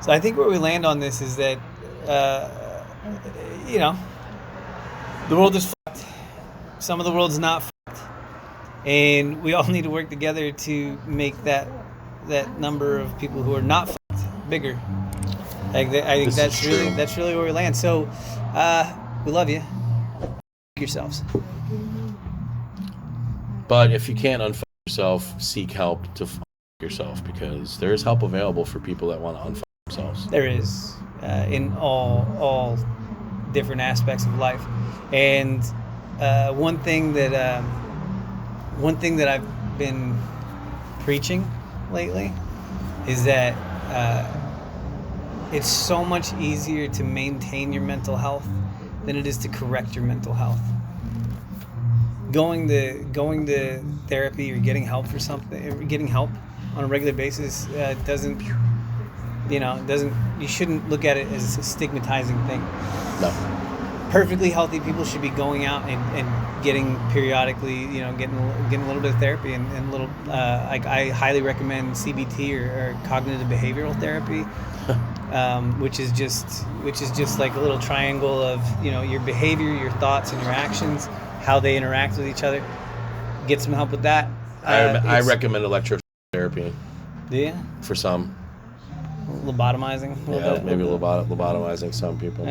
So I think where we land on this is that, you know, the world is fucked. Some of the world's not fucked. And we all need to work together to make that number of people who are not fucked bigger. I think that's really where we land. So we love you. Yourselves. But if you can't unfuck yourself, seek help to fuck yourself, because there is help available for people that want to unfuck themselves. There is, in all different aspects of life. And one thing that I've been preaching lately is that it's so much easier to maintain your mental health than it is to correct your mental health. Going to therapy or getting help for something, or getting help on a regular basis doesn't. You shouldn't look at it as a stigmatizing thing. No. Perfectly healthy people should be going out and getting periodically, getting a little bit of therapy and a little. I highly recommend CBT or cognitive behavioral therapy, which is just like a little triangle of your behavior, your thoughts, and your actions, how they interact with each other. Get some help with that. I recommend electrotherapy. Do you? For some. Lobotomizing? Maybe lobotomizing some people.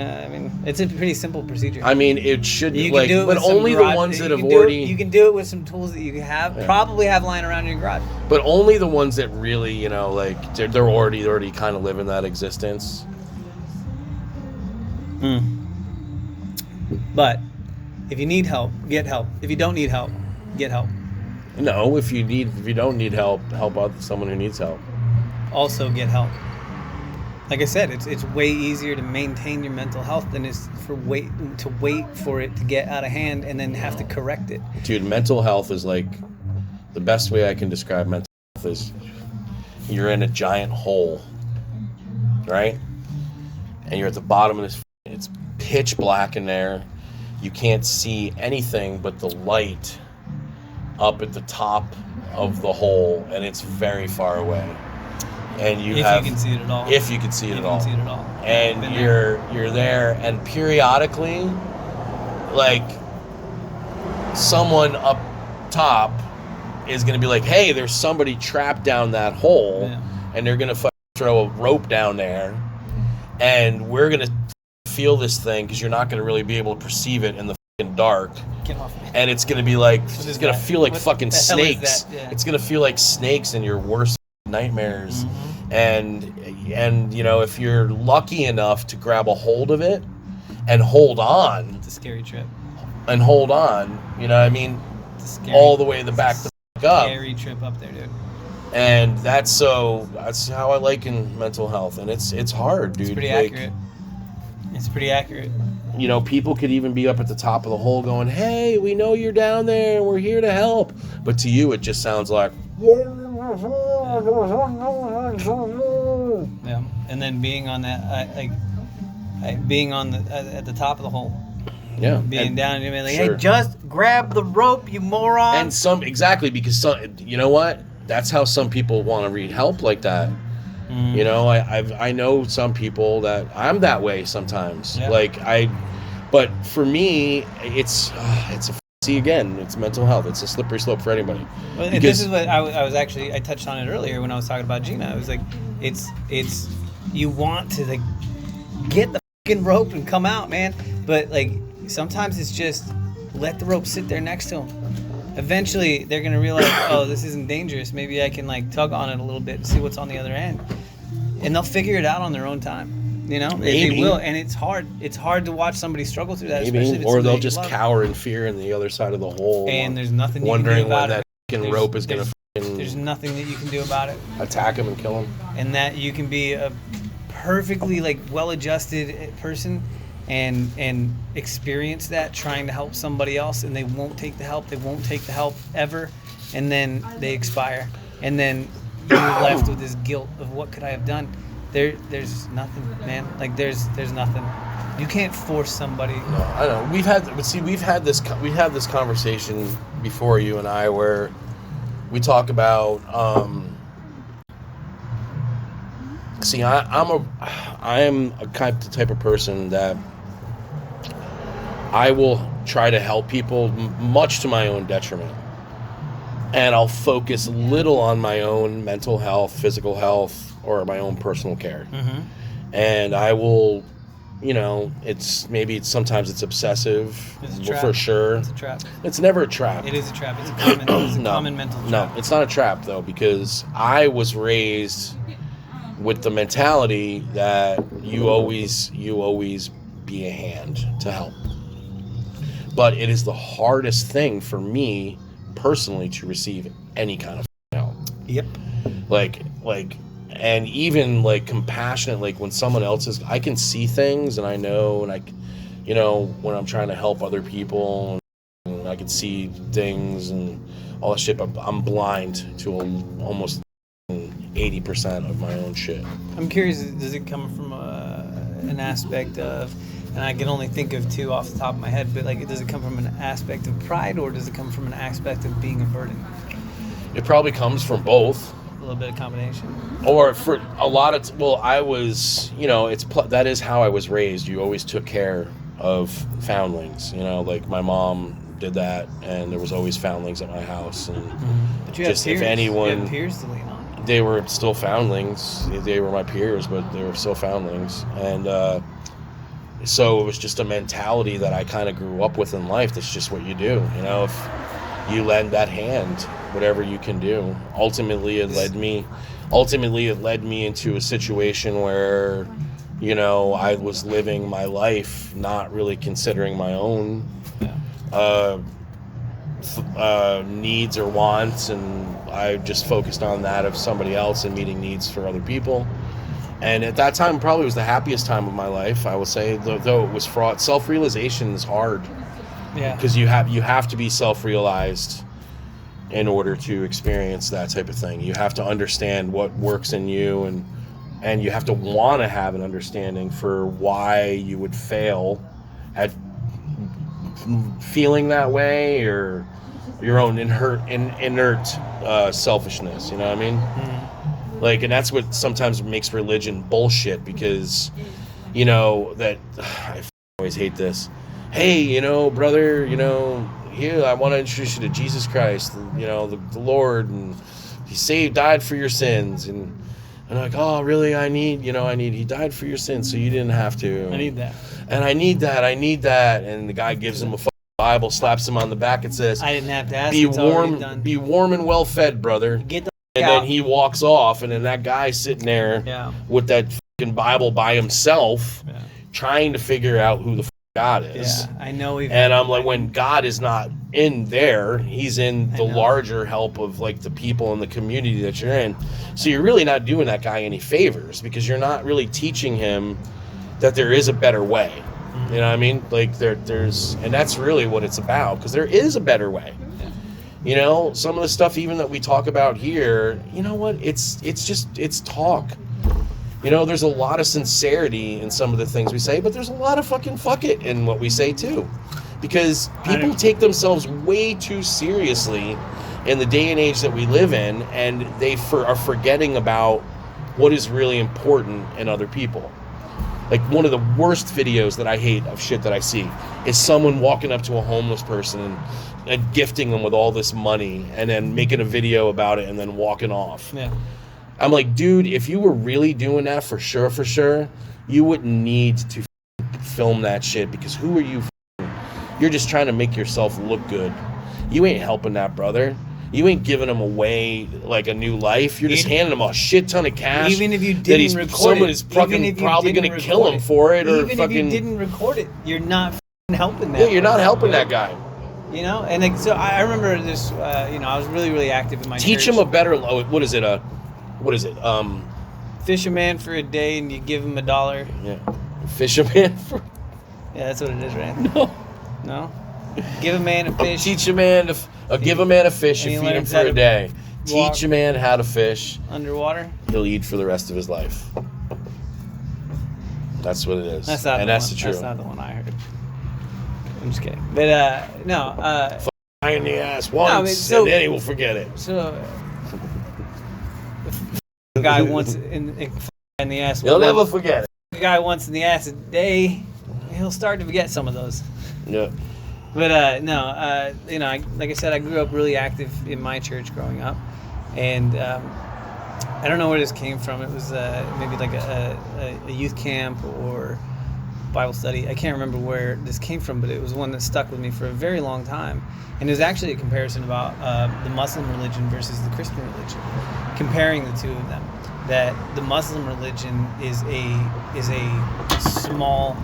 It's a pretty simple procedure. It should be but only the ones that have already... You can do it with some tools that you have, probably have lying around in your garage. But only the ones that really, they're already kind of living that existence. But if you need help, get help. If you don't need help, get help. No, if you don't need help, help out someone who needs help. Also get help. Like I said, it's way easier to maintain your mental health than it's to wait for it to get out of hand and then have to correct it. Dude, mental health is like the best way I can describe mental health is you're in a giant hole, right? And you're at the bottom of this. It's pitch black in there. You can't see anything but the light up at the top of the hole, and it's very far away. And you can see it at all. If you can see it at all. And you're there, and periodically, like, someone up top is going to be like, hey, there's somebody trapped down that hole, and they're going to throw a rope down there, and we're going to feel this thing because you're not going to really be able to perceive it in the fucking dark. Get off me. And it's going to be like, it's going to feel like fucking snakes. It's going to feel like snakes in your worst nightmares. And if you're lucky enough to grab a hold of it and hold on, it's a scary trip. And hold on, all the way the back to up. Scary trip up there, dude. And that's how I liken mental health, and it's hard, dude. It's pretty accurate. It's pretty accurate. People could even be up at the top of the hole going, hey, we know you're down there and we're here to help. But to you, it just sounds like... Yeah, and then being on that, at the top of the hole. Yeah. Being down and like, hey, just grab the rope, you moron. And because you know what? That's how some people want to read help like that. I know some people that I'm that way sometimes. Yeah. But for me, it's mental health. It's a slippery slope for anybody. Well, this is what I touched on it earlier when I was talking about Gina. I was like, it's you want to like get the fucking rope and come out, man. But like sometimes it's just let the rope sit there next to them. Eventually, they're gonna realize, oh, this isn't dangerous. Maybe I can like tug on it a little bit and see what's on the other end, and they'll figure it out on their own time. They will, and it's hard. It's hard to watch somebody struggle through that, especially if it's or they'll just cower in fear in the other side of the hole, and there's nothing you wondering can do about when that rope is gonna. There's nothing that you can do about it. Attack him and kill him. And that you can be a perfectly like well-adjusted person and experience that trying to help somebody else, and they won't take the help. They won't take the help ever, and then they expire, and then you're left with this guilt of what could I have done. There's nothing, man. Like there's nothing. You can't force somebody. No, I know. We've had this conversation before, you and I, where we talk about See, I'm a type of person that I will try to help people much to my own detriment. And I'll focus little on my own mental health, physical health, or my own personal care. Mm-hmm. And I will, sometimes it's obsessive. It's a trap. For sure. It's a trap. It's never a trap. It is a trap. It's a common mental trap. No, it's not a trap, though, because I was raised with the mentality that you always be a hand to help. But it is the hardest thing for me personally to receive any kind of help. Yep. And even compassionate, when someone else is, I can see things and I know, and when I'm trying to help other people, and I can see things and all that shit, but I'm blind to almost 80% of my own shit. I'm curious, does it come from an aspect of, and I can only think of two off the top of my head, but does it come from an aspect of pride, or does it come from an aspect of being a burden? It probably comes from both. A little bit of combination. Or for a lot of, I was, that is how I was raised. You always took care of foundlings, my mom did that, and there was always foundlings at my house. And but you just, if anyone, you had peers to lean on. They were still foundlings. They were my peers, but they were still foundlings. And so it was just a mentality that I kind of grew up with in life. That's just what you do. If you lend that hand, whatever you can do. Ultimately, it led me into a situation where, I was living my life not really considering my own needs or wants, and I just focused on that of somebody else and meeting needs for other people. And at that time, probably was the happiest time of my life, I will say, though it was fraught. Self-realization is hard. Yeah. Because you have to be self-realized in order to experience that type of thing. You have to understand what works in you, and you have to want to have an understanding for why you would fail at feeling that way, or your own inert selfishness. You know what I mean? Mm-hmm. And that's what sometimes makes religion bullshit, because that I always hate this. Hey, brother, here I want to introduce you to Jesus Christ, the Lord, and He died for your sins, and I'm like, oh, really? He died for your sins, so you didn't have to. I need that. And I need that, and the guy gives him a Bible, slaps him on the back, and says, I didn't have to ask. Be warm and well fed, brother. Get the and out. Then he walks off, and then that guy's sitting there with that fucking Bible by himself, trying to figure out who the God is. Yeah, I know. And I'm like, when God is not in there, He's in the larger help of the people in the community that you're in. So you're really not doing that guy any favors, because you're not really teaching him that there is a better way. Mm-hmm. You know what I mean? There's, and that's really what it's about, because there is a better way. Yeah. Some of the stuff even that we talk about here, you know what? It's talk. There's a lot of sincerity in some of the things we say, but there's a lot of fucking fuck it in what we say too. Because people take themselves way too seriously in the day and age that we live in, and they are forgetting about what is really important in other people. One of the worst videos that I hate of shit that I see is someone walking up to a homeless person and gifting them with all this money, and then making a video about it and then walking off. Yeah. I'm like, dude, if you were really doing that for sure, you wouldn't need to film that shit, because who are you? You're just trying to make yourself look good. You ain't helping that brother. You ain't giving him away a new life. You're just handing him a shit ton of cash. Even if you didn't record it. Someone is probably going to kill him for it. Even if you didn't record it, you're not helping that. Yeah, you're not helping that guy. And so I remember this, I was really, really active in my Teach church. him a better, what is it? Fish a man for a day and you give him $1. Yeah. Fish a man for... Yeah, that's what it is, right? No? Give a man a fish. Teach a man to... give a man a fish and feed him for a day. Teach a man how to fish. Underwater? He'll eat for the rest of his life. That's what it is. That's the truth. That's not the one I heard. I'm just kidding. But, no. Fly in the ass once, and then he will forget it. So... The guy once in the ass. You'll never forget it. A guy once in the ass a day, he'll start to forget some of those. Yeah. But no, you know, like I said, I grew up really active in my church growing up, and I don't know where this came from. It was maybe like a youth camp or Bible study. I can't remember where this came from, but it was one that stuck with me for a very long time. And it was actually a comparison about the Muslim religion versus the Christian religion, comparing the two of them. That the Muslim religion is a small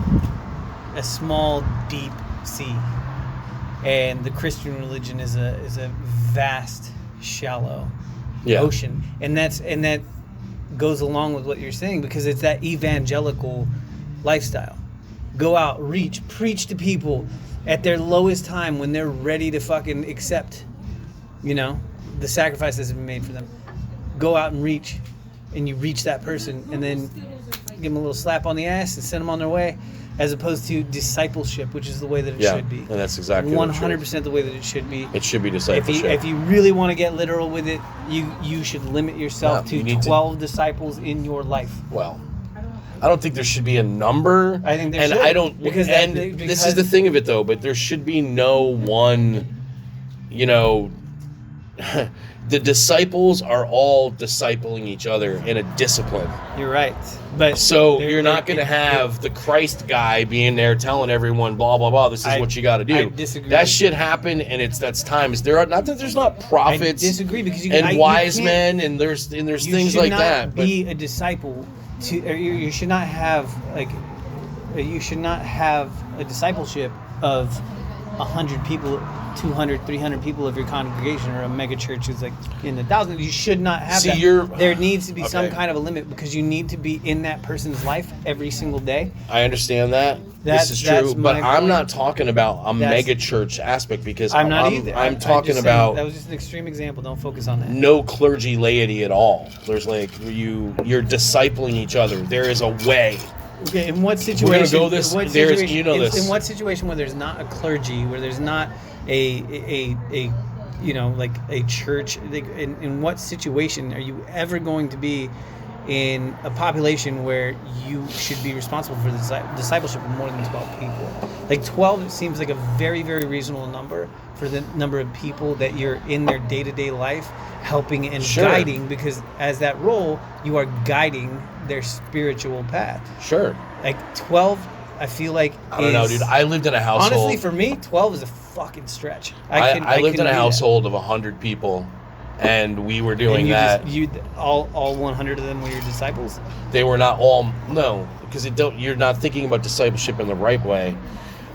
deep sea, and the Christian religion is a vast shallow ocean. And that goes along with what you're saying, because it's that evangelical lifestyle. Go out, preach to people at their lowest time when they're ready to fucking accept, you know, the sacrifice that's been made for them. Go out and reach, and you reach that person, and then give them a little slap on the ass and send them on their way, as opposed to discipleship, which is the way that it should be. And that's exactly 100% the way that it should be. It should be discipleship. If you really want to get literal with it, you should limit yourself to 12 disciples in your life. Well, I don't think there should be a number. I think there and should. I don't. Because this is the thing of it, though. But there should be no one. You know, the disciples are all discipling each other in a discipline. You're right, but so you're not going to have the Christ guy being there telling everyone blah blah blah. This is what you got to do. I disagree. That shit happen, and that's times. There are not that there's not prophets. I disagree, because wise men, and there's things like that. You should not be a disciple. You should not have a discipleship of 100 people, 200, 300 people of your congregation, or a mega church who's like in the thousands. You should not have that. There needs to be some kind of a limit, because you need to be in that person's life every single day. I understand that. This is true, but I'm not talking about a mega church aspect, because I'm not either. I'm talking about... That was just an extreme example. Don't focus on that. No clergy laity at all. There's like you're discipling each other. There is a way. Okay, in what situation? We're gonna go this. In what situation where there's not a clergy, where there's not a you know, like a church? In what situation are you ever going to be in a population where you should be responsible for the discipleship of more than 12 people? Like 12 seems like a very, very reasonable number for the number of people that you're in their day-to-day life helping and guiding, because as that role, you are guiding their spiritual path. Sure. Like 12, I feel like I don't know, dude. I lived in a household. Honestly, for me, 12 is a fucking stretch. I lived in a household of 100 people, and we were doing that. All 100 of them were your disciples? They were not all. No, because you're not thinking about discipleship in the right way.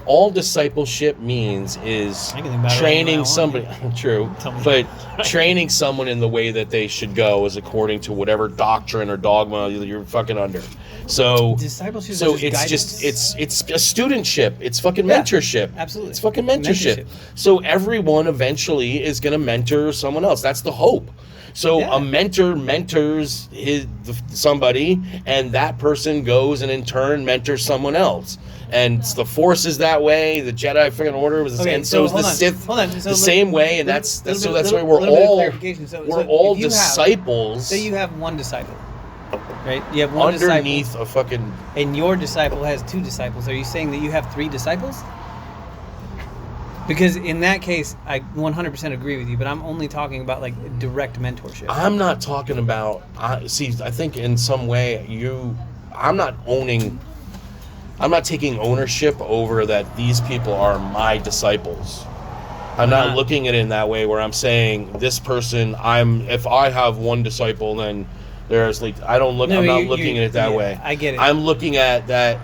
All discipleship means is training somebody. True, but training someone in the way that they should go is according to whatever doctrine or dogma you're fucking under. So discipleship. So it's a studentship. It's fucking mentorship. Absolutely, it's fucking mentorship. So everyone eventually is going to mentor someone else. That's the hope. So a mentor mentors somebody, and that person goes and in turn mentors someone else. And the Force is that way. The Jedi freaking Order was, and so is the Sith the same way. And that's why we're all disciples. So you have one disciple, right? You have one underneath disciple, a fucking. And your disciple has two disciples. Are you saying that you have 3 disciples? Because in that case, I 100% agree with you, but I'm only talking about like direct mentorship. I'm not talking about. I think in some way I'm not taking ownership over that these people are my disciples. I'm not looking at it in that way where I'm saying this person, if I have one disciple, then there's like, I'm not looking at it that way. I get it. I'm looking at that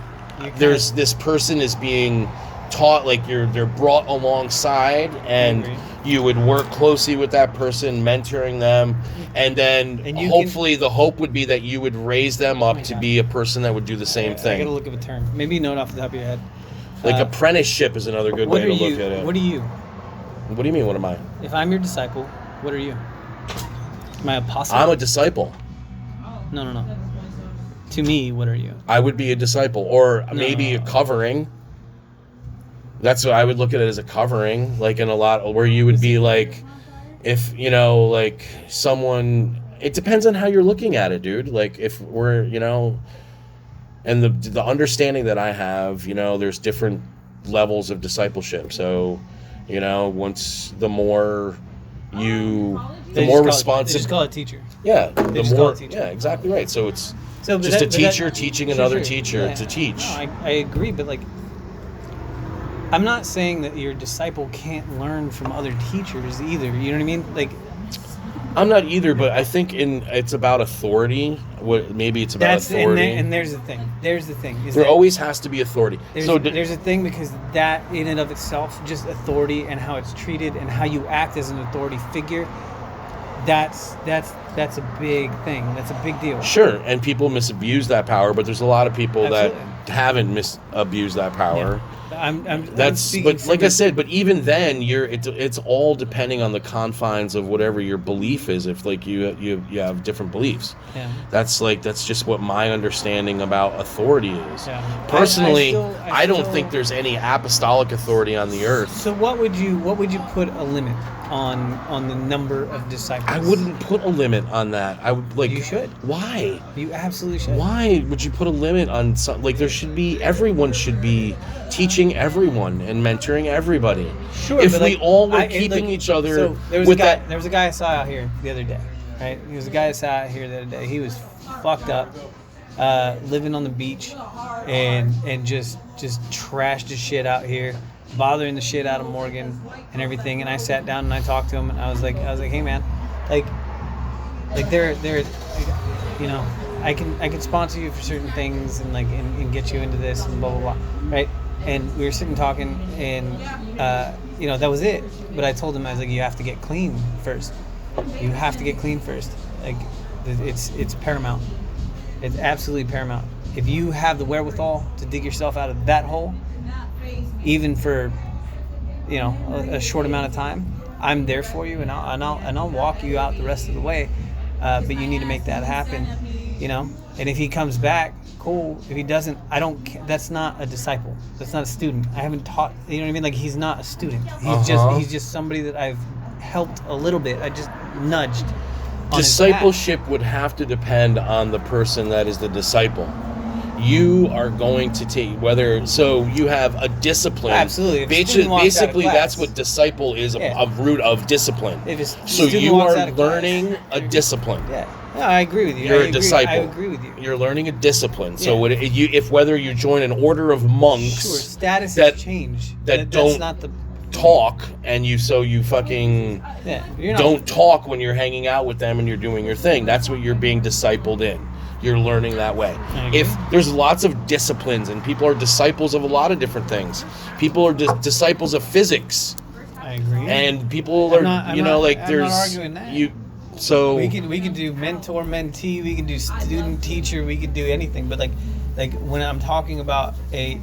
this person is being taught, like they're brought alongside, and you would work closely with that person, mentoring them, and then hopefully the hope would be that you would raise them up to be a person that would do the same thing. I gotta look at a term. Maybe you know it off the top of your head. Like apprenticeship is another good way to look at it. What are you? What do you mean, what am I? If I'm your disciple, what are you? Am I an apostle? I'm a disciple. No. To me, what are you? I would be a disciple, or maybe a covering. That's what I would look at it as, a covering, like in a lot where you would be like, if like someone It depends on how you're looking at it, dude. Like if we're, and the understanding that I have, there's different levels of discipleship. So, once the more responsive, they just call it teacher. Yeah, They just call it teacher. Yeah, exactly right. So it's So just a teacher teaching another teacher Yeah. to teach. No, I agree, but like, I'm not saying that your disciple can't learn from other teachers either. You know what I mean? Like, I'm not either, but I think it's about authority. Maybe it's about authority. And there's the thing. There always has to be authority. There's a thing, because that in and of itself, just authority and how it's treated and how you act as an authority figure, that's a big thing. That's a big deal. Sure, and people misabuse that power, but there's a lot of people Absolutely. that haven't misabused that power. Yeah. I'm but like I said, but even then, it's all depending on the confines of whatever your belief is. If like you have different beliefs, Yeah. that's just what my understanding about authority is. Yeah. Personally, I I don't still- think there's any apostolic authority on the earth. So what would you put a limit on the number of disciples? I wouldn't put a limit on that. I would like. You should. Why? You absolutely should. Why would you put a limit on some? Like everyone should be teaching everyone and mentoring everybody. Sure. If but we like, all were keeping each other so there was with There was a guy I saw out here the other day. Right. There was a guy I saw out here the other day. He was fucked up, living on the beach, and just trashed his shit out here, bothering the shit out of Morgan and everything. And I sat down and I talked to him, and I was like, hey man, like they're I can sponsor you for certain things and and get you into this and blah blah blah, right? And we were sitting talking, and that was it. But I told him, I was like, you have to get clean first. You have to get clean first. Like, it's paramount. It's absolutely paramount. If you have the wherewithal to dig yourself out of that hole, even for a short amount of time, I'm there for you, and I'll walk you out the rest of the way. But you need to make that happen, And if he comes back, cool. If he doesn't, I don't care. That's not a disciple. That's not a student. I haven't taught. You know what I mean? Like, he's not a student. He's just somebody that I've helped a little bit. I just nudged. On Discipleship would have to depend on the person that is the disciple. You are going to take you have a discipline. Absolutely. If Basically, that's what disciple is, a root of discipline. So you are learning a discipline. Yeah. No, I agree with you. You're a disciple. I agree with you. You're learning a discipline. So whether you join an order of monks, sure, status has changed. That that's don't not the talk, and you fucking don't talk when you're hanging out with them and you're doing your thing. That's what you're being discipled in. You're learning that way. If there's lots of disciplines, and people are disciples of a lot of different things. People are disciples of physics. I agree. And people are, I'm not arguing that. So we can do mentor mentee, we can do student teacher, we can do anything. But like when I'm talking about a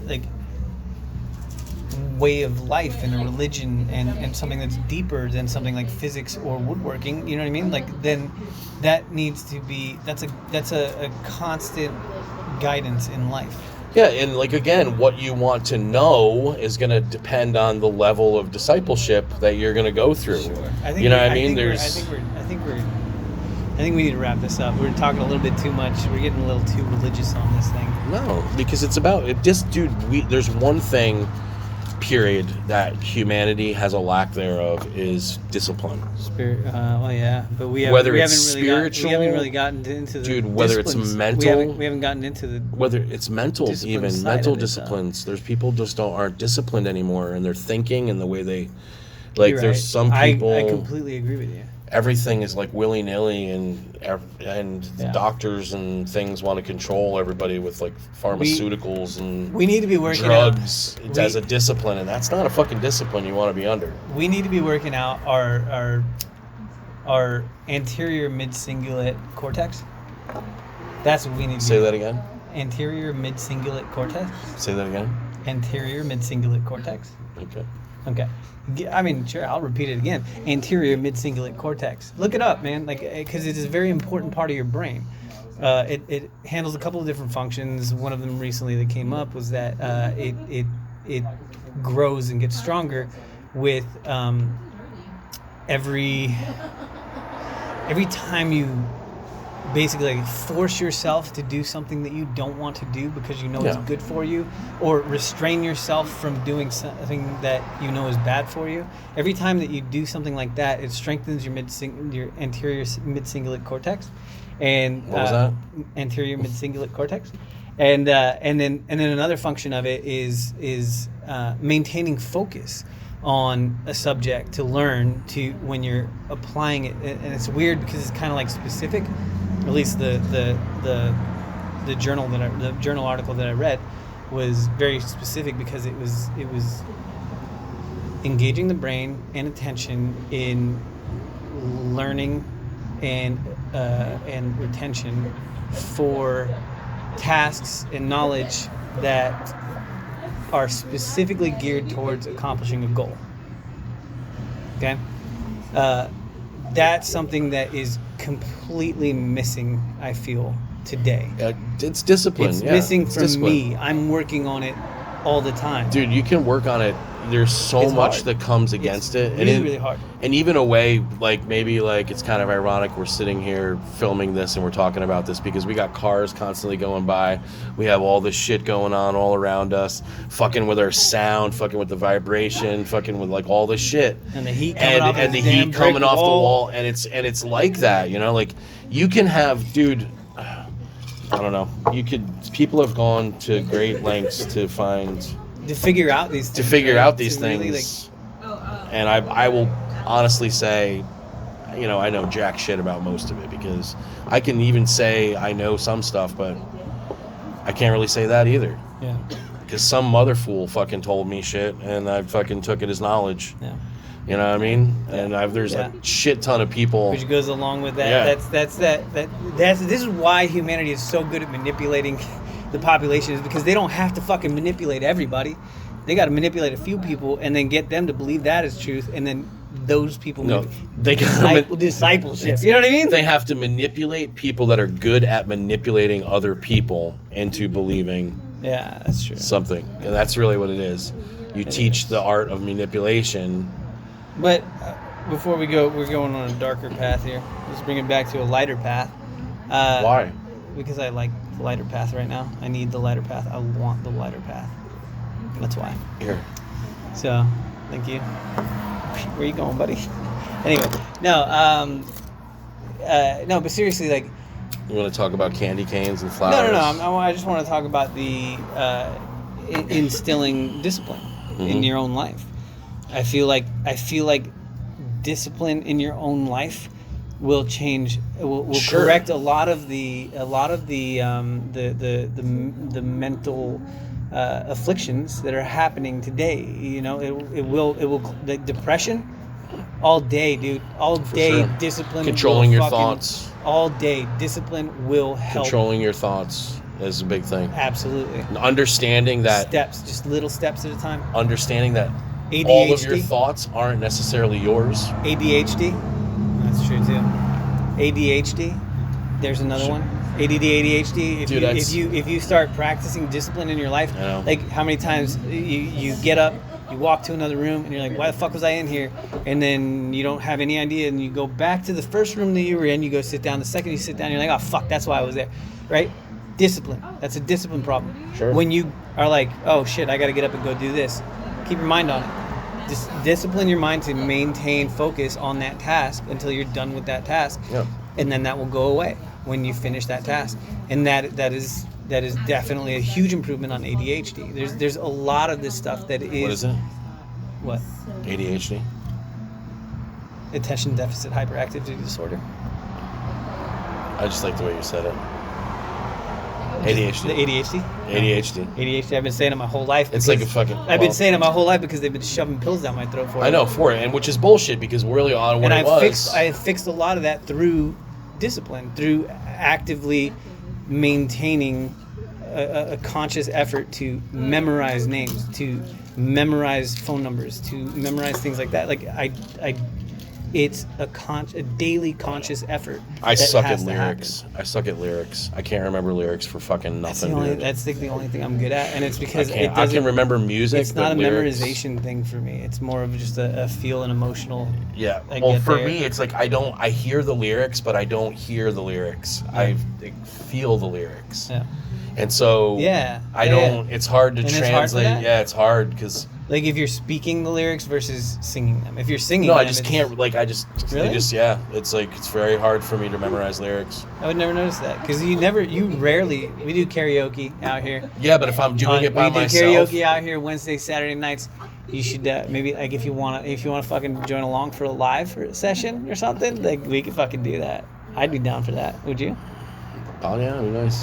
way of life and a religion and something that's deeper than something like physics or woodworking, you know what I mean? Like, then that needs to be that's a constant guidance in life. Yeah, and again, what you want to know is going to depend on the level of discipleship that you're going to go through. Sure. I think we need to wrap this up. We're talking a little bit too much. We're getting a little too religious on this thing. No, because it's about it. There's one thing, period, that humanity has a lack thereof is discipline. Spirit. But we haven't really gotten into the whether it's mental, we haven't gotten into the whether it's mental, even mental disciplines. There's people just aren't disciplined anymore, and their thinking and the way they there's some people. I completely agree with you. Everything is willy nilly, and doctors and things want to control everybody with pharmaceuticals and we need to be working drugs as a discipline, and that's not a fucking discipline you want to be under. We need to be working out our anterior mid-cingulate cortex. That's what we need to Say that again. Anterior mid-cingulate cortex. Say that again. Anterior mid-cingulate cortex. Okay. I mean, sure, I'll repeat it again. Anterior mid-cingulate cortex. Look it up, man, because it is a very important part of your brain. It handles a couple of different functions. One of them recently that came up was that it grows and gets stronger with every time you basically like force yourself to do something that you don't want to do because you know it's good for you, or restrain yourself from doing something that you know is bad for you. Every time that you do something like that, it strengthens your anterior mid-cingulate cortex, and what was that? Anterior mid-cingulate cortex, and then another function of it is maintaining focus on a subject to learn to when you're applying it. And it's weird because it's kind of like specific. At least the journal article that I read was very specific because it was engaging the brain and attention in learning and retention for tasks and knowledge that are specifically geared towards accomplishing a goal. Okay? That's something that is completely missing, I feel, today. It's discipline. It's missing from me. I'm working on it all the time. Dude, you can work on it. There's so much that comes against it. Really, really hard. And even a way, like, maybe, like, it's kind of ironic we're sitting here filming this and we're talking about this because we got cars constantly going by. We have all this shit going on all around us, fucking with our sound, fucking with the vibration, fucking with, like, all this shit. And the heat coming off and the heat coming off the wall. And it's like that, you know? Like, you can have, dude, I don't know. People have gone to great lengths to figure out these things. Really, and I will honestly say, you know, I know jack shit about most of it because I can even say I know some stuff, but I can't really say that either. Yeah. Because some mother fool fucking told me shit and I fucking took it as knowledge. Yeah. You know what I mean? And there's a shit ton of people. Which goes along with that. Yeah. This is why humanity is so good at manipulating the population, is because they don't have to fucking manipulate everybody. They got to manipulate a few people and then get them to believe that is truth, and then those people discipleship. You know what I mean? They have to manipulate people that are good at manipulating other people into believing that's true. Something. And that's really what it is. You teach the art of manipulation. But before we go, we're going on a darker path here. Let's bring it back to a lighter path. Why? Because I like the lighter path right now. I need the lighter path. I want the lighter path. That's why. Here. So, thank you. Where you going, buddy? Anyway, no, but seriously, like. You want to talk about candy canes and flowers? No. I just want to talk about the instilling discipline in your own life. I feel like discipline in your own life will change. Will correct a lot of the mental afflictions that are happening today. You know, it will the depression. All day, dude. All day, discipline. Controlling your thoughts. All day, discipline will help. Controlling your thoughts is a big thing. Absolutely. Understanding that steps, just little steps at a time. Understanding that ADHD. All of your thoughts aren't necessarily yours. ADHD. That's true too. ADHD. There's another one. ADD, ADHD. If you start practicing discipline in your life, like how many times you get up, you walk to another room, and you're like, why the fuck was I in here? And then you don't have any idea, and you go back to the first room that you were in, you go sit down. The second you sit down, you're like, oh fuck, that's why I was there, right? Discipline. That's a discipline problem. Sure. When you are like, oh shit, I got to get up and go do this, keep your mind on it. Just discipline your mind to maintain focus on that task until you're done with that task, and then that will go away when you finish that task. And that is definitely a huge improvement on ADHD. There's a lot of this stuff that is. What is it? What? ADHD. Attention deficit hyperactivity disorder. I just like the way you said it. ADHD. The ADHD? ADHD. ADHD. I've been saying it my whole life. It's like a fucking. I've been saying it my whole life because they've been shoving pills down my throat for it. I know, for it, and which is bullshit because really on what it was. I fixed a lot of that through discipline, through actively maintaining a conscious effort to memorize names, to memorize phone numbers, to memorize things like that. Like I it's a daily conscious effort. I that suck at has to lyrics. happen. I suck at lyrics. I can't remember lyrics for fucking nothing. Dude. That's the only thing I'm good at, and it's because I can remember music. It's not a lyrics, memorization thing for me. It's more of just a feel and emotional. Yeah. Well, for me, it's like I hear the lyrics, but I don't hear the lyrics. Yeah. I feel the lyrics. Yeah. And so I don't. Yeah. It's hard to And translate. it's hard for that? Yeah, it's hard because. Like if you're speaking the lyrics versus singing them. If you're singing No, them, I just can't. Like I just. Really? It's like it's very hard for me to memorize lyrics. I would never notice that because we do karaoke out here. Yeah, but if I'm doing it by we do myself. karaoke out here Wednesday, Saturday nights. You should maybe like if you wanna fucking join along for a live session or something, like we could fucking do that. I'd be down for that. Would you? Oh yeah, it'd be nice.